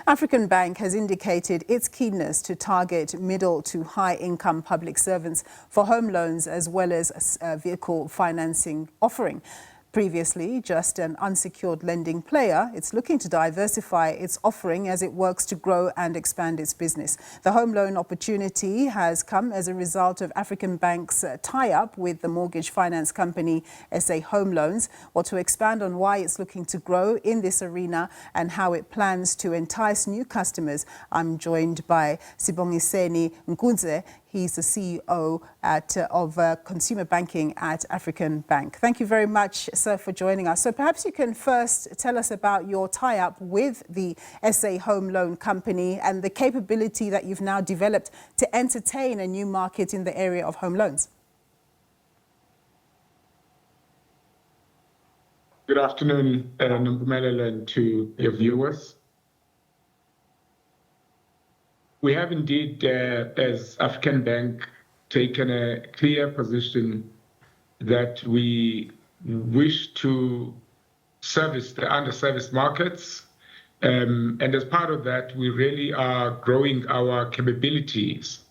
African Bank has indicated its keenness to target middle to high-income public servants for home loans as well as vehicle financing offering. Previously, just an unsecured lending player, it's looking to diversify its offering as it works to grow and expand its business. The home loan opportunity has come as a result of African Bank's tie-up with the mortgage finance company SA Home Loans. Well, to expand on why it's looking to grow in this arena and how it plans to entice new customers, I'm joined by Sibongiseni Ngudze. He's the CEO of Consumer Banking at African Bank. Thank you very much, sir, for joining us. So perhaps you can first tell us about your tie-up with the SA Home Loan Company and the capability that you've now developed to entertain a new market in the area of home loans. Good afternoon, Nompumelelo, and to your viewers. We have indeed, as African Bank, taken a clear position that we wish to service the underserviced markets. And as part of that, we really are growing our capabilities.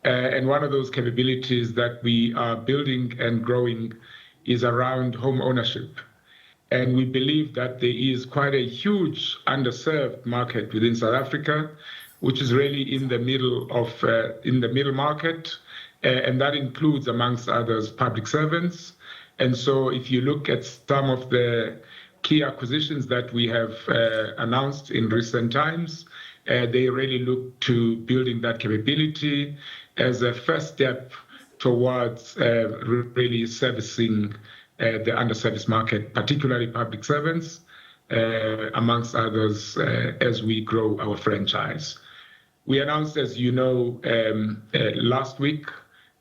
And one of those capabilities that we are building and growing is around home ownership. And we believe that there is quite a huge underserved market within South Africa, which is really in the middle market, and that includes, amongst others, public servants. And so if you look at some of the key acquisitions that we have announced in recent times, they really look to building that capability as a first step towards really servicing the underserviced market, particularly public servants, amongst others, as we grow our franchise. We announced, as you know, last week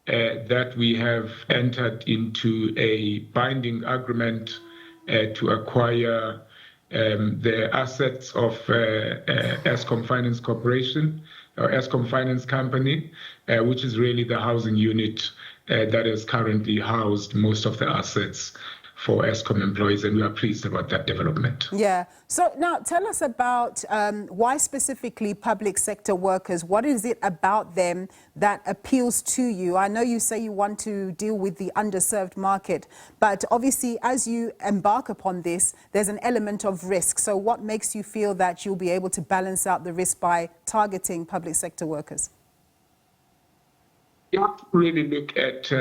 that we have entered into a binding agreement to acquire the assets of Eskom Finance Corporation, or Eskom Finance Company, which is really the housing unit that has currently housed most of the assets for Eskom employees, and we are pleased about that development. Yeah. So now tell us about why specifically public sector workers. What is it about them that appeals to you? I know you say you want to deal with the underserved market, but obviously as you embark upon this, there's an element of risk. So what makes you feel that you'll be able to balance out the risk by targeting public sector workers? You have to really look at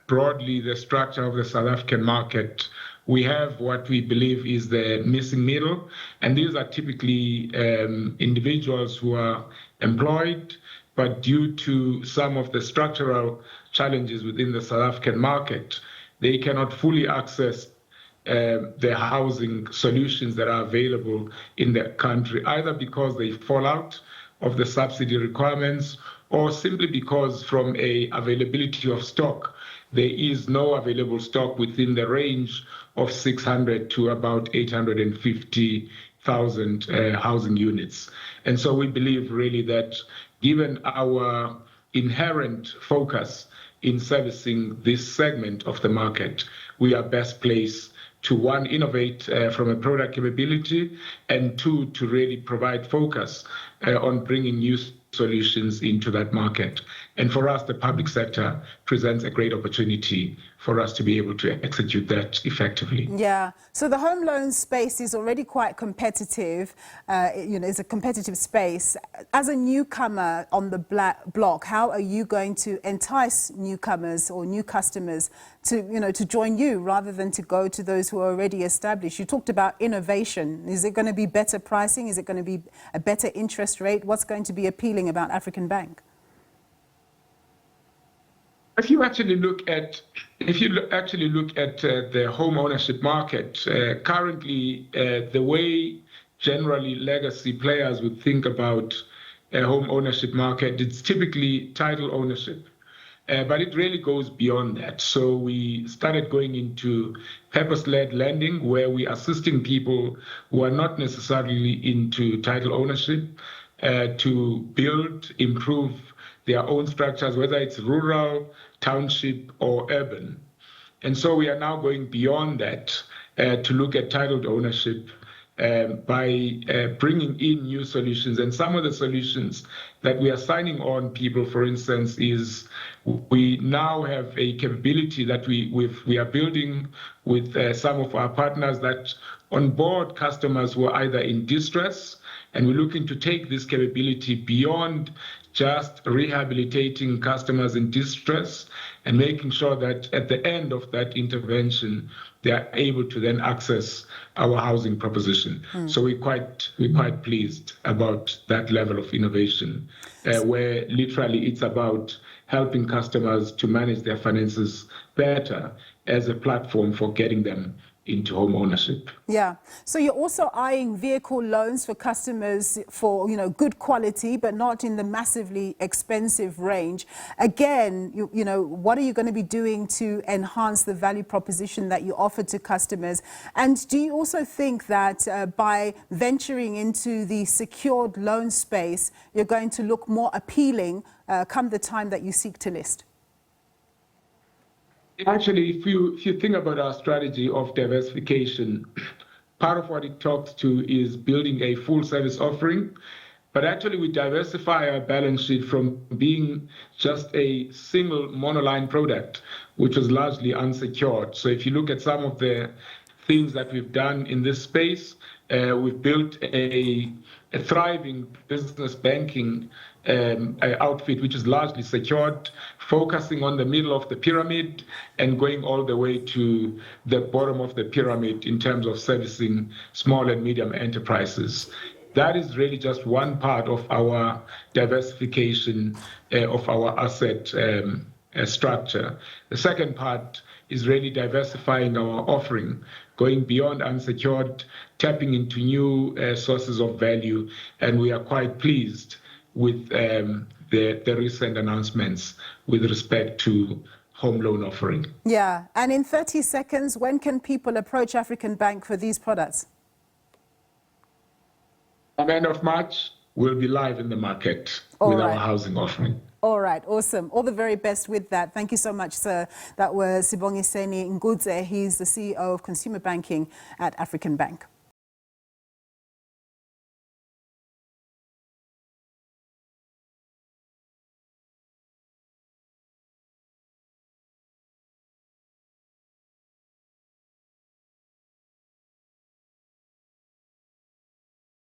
broadly the structure of the South African market. We have what we believe is the missing middle, and these are typically individuals who are employed, but due to some of the structural challenges within the South African market, they cannot fully access the housing solutions that are available in the country, either because they fall out of the subsidy requirements or simply because from a availability of stock, there is no available stock within the range of 600 to about 850,000 housing units. And so we believe really that given our inherent focus in servicing this segment of the market, we are best placed to, one, innovate from a product capability, and two, to really provide focus on bringing new solutions into that market. And for us, the public sector presents a great opportunity for us to be able to execute that effectively. Yeah. So the home loan space is already quite competitive. It's a competitive space. As a newcomer on the block, how are you going to entice newcomers or new customers to, to join you rather than to go to those who are already established? You talked about innovation. Is it going to be better pricing? Is it going to be a better interest rate? What's going to be appealing about African Bank? If you actually look at the home ownership market, currently the way generally legacy players would think about a home ownership market, it's typically title ownership, but it really goes beyond that. So we started going into purpose-led lending, where we are assisting people who are not necessarily into title ownership to build, improve their own structures, whether it's rural, township, or urban. And so we are now going beyond that to look at titled ownership by bringing in new solutions. And some of the solutions that we are signing on people, for instance, is we now have a capability that we are building with some of our partners that onboard customers who are either in distress, and we're looking to take this capability beyond just rehabilitating customers in distress and making sure that at the end of that intervention, they are able to then access our housing proposition. So we're quite pleased about that level of innovation, where literally it's about helping customers to manage their finances better as a platform for getting them into home ownership. Yeah. So you're also eyeing vehicle loans for customers for, good quality, but not in the massively expensive range. Again, what are you going to be doing to enhance the value proposition that you offer to customers? And do you also think that by venturing into the secured loan space, you're going to look more appealing come the time that you seek to list? Actually, if you think about our strategy of diversification, part of what it talks to is building a full service offering. But actually, we diversify our balance sheet from being just a single monoline product, which was largely unsecured. So if you look at some of the things that we've done in this space, we've built a thriving business banking outfit, which is largely secured, focusing on the middle of the pyramid and going all the way to the bottom of the pyramid in terms of servicing small and medium enterprises. That is really just one part of our diversification of our asset structure. The second part is really diversifying our offering, going beyond unsecured, tapping into new sources of value, and we are quite pleased with the recent announcements with respect to home loan offering. Yeah, and in 30 seconds, when can people approach African Bank for these products? At the end of March, we'll be live in the market with our housing offering. All right, awesome. All the very best with that. Thank you so much, sir. That was Sibongiseni Ngudze. He's the CEO of Consumer Banking at African Bank.